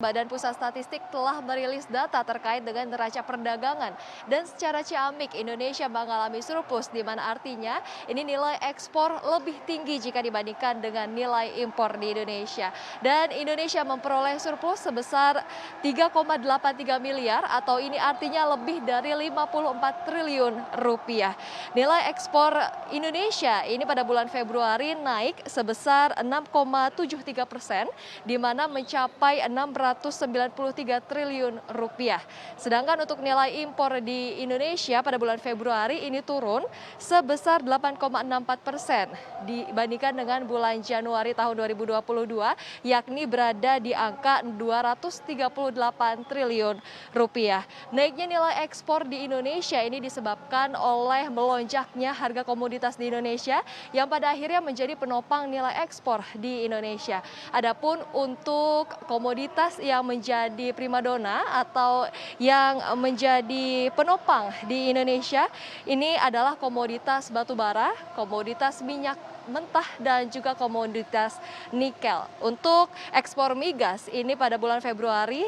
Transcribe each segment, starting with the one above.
Badan Pusat Statistik telah merilis data terkait dengan neraca perdagangan dan secara ciamik Indonesia mengalami surplus di mana artinya ini nilai ekspor lebih tinggi jika dibandingkan dengan nilai impor di Indonesia. Dan Indonesia memperoleh surplus sebesar 3,83 miliar atau ini artinya lebih dari 54 triliun rupiah. Nilai ekspor Indonesia ini pada bulan Februari naik sebesar 6,73%, di mana mencapai 693 triliun rupiah. Sedangkan untuk nilai impor di Indonesia pada bulan Februari ini turun sebesar 8,64% dibandingkan dengan bulan Januari tahun 2022, yakni berada di angka 238 triliun rupiah. Naiknya nilai ekspor di Indonesia ini disebabkan oleh melonjaknya harga komoditas di Indonesia yang pada akhirnya menjadi penopang nilai ekspor di Indonesia. Adapun untuk komoditas yang menjadi primadona atau yang menjadi penopang di Indonesia ini adalah komoditas batu bara, komoditas minyak mentah dan juga komoditas nikel. Untuk ekspor migas ini pada bulan Februari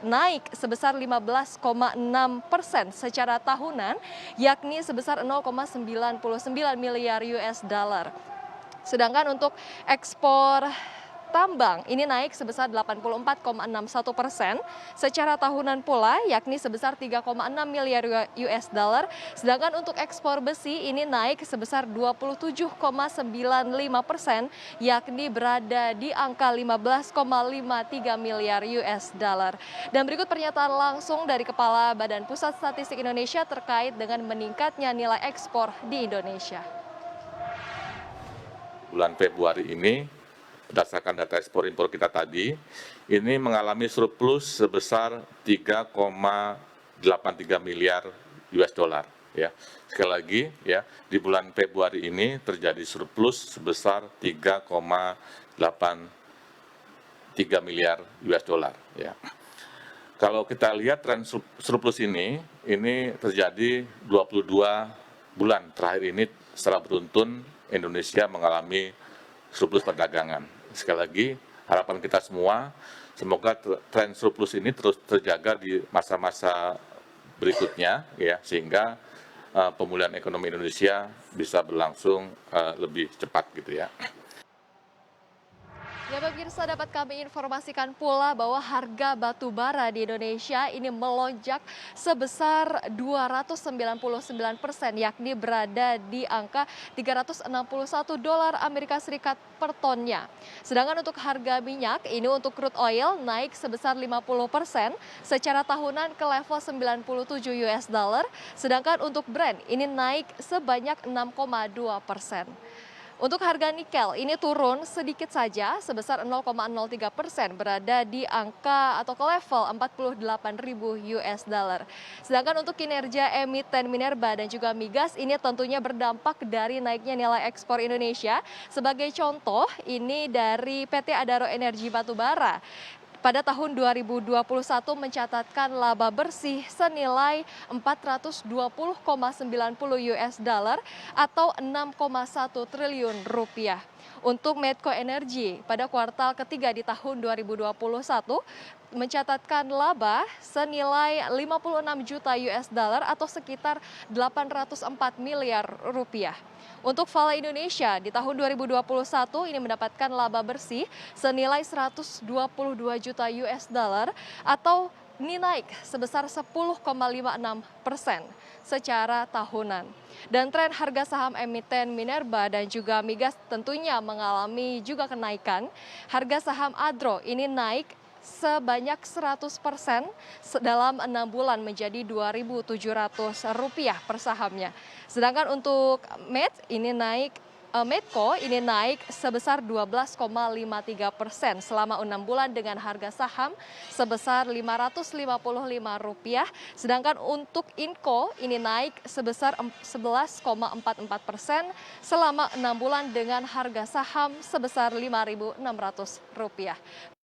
naik sebesar 15,6% secara tahunan, yakni sebesar 0,99 miliar US dollar. Sedangkan untuk ekspor tambang ini naik sebesar 84,61% secara tahunan pula, yakni sebesar 3,6 miliar US dollar. Sedangkan untuk ekspor besi ini naik sebesar 27,95%, yakni berada di angka 15,53 miliar US dollar. Dan berikut pernyataan langsung dari Kepala Badan Pusat Statistik Indonesia terkait dengan meningkatnya nilai ekspor di Indonesia. Bulan Februari ini, berdasarkan data ekspor impor kita tadi, ini mengalami surplus sebesar 3,83 miliar US dollar. Ya. Sekali lagi, ya, di bulan Februari ini terjadi surplus sebesar 3,83 miliar US dollar. Ya. Kalau kita lihat tren surplus ini terjadi 22 bulan terakhir ini secara beruntun Indonesia mengalami surplus perdagangan. Sekali lagi, harapan kita semua, semoga tren surplus ini terus terjaga di masa-masa berikutnya, ya, sehingga pemulihan ekonomi Indonesia bisa berlangsung lebih cepat, gitu ya. Ya pemirsa, dapat kami informasikan pula bahwa harga batu bara di Indonesia ini melonjak sebesar 299%, yakni berada di angka $361 Amerika Serikat per tonnya. Sedangkan untuk harga minyak ini untuk crude oil naik sebesar 50% secara tahunan ke level 97 US dollar, sedangkan untuk Brent ini naik sebanyak 6,2%. Untuk harga nikel ini turun sedikit saja sebesar 0,03%, berada di angka atau ke level 48.000 US dollar. Sedangkan untuk kinerja emiten minerba dan juga migas ini tentunya berdampak dari naiknya nilai ekspor Indonesia. Sebagai contoh ini dari PT Adaro Energi Batubara pada tahun 2021 mencatatkan laba bersih senilai 420,90 US dollar atau 6,1 triliun rupiah. Untuk Medco Energi pada kuartal ketiga di tahun 2021 mencatatkan laba senilai 56 juta US dollar atau sekitar 804 miliar rupiah. Untuk Vale Indonesia di tahun 2021 ini mendapatkan laba bersih senilai 122 juta US dollar atau ini naik sebesar 10,56% secara tahunan. Dan tren harga saham emiten minerba dan juga migas tentunya mengalami juga kenaikan. Harga saham Adro ini naik sebanyak 100% dalam 6 bulan menjadi Rp2.700 per sahamnya. Sedangkan untuk Medco ini naik sebesar 12,53% selama 6 bulan dengan harga saham sebesar Rp555. Sedangkan untuk Inco ini naik sebesar 11,44% selama 6 bulan dengan harga saham sebesar Rp5.600.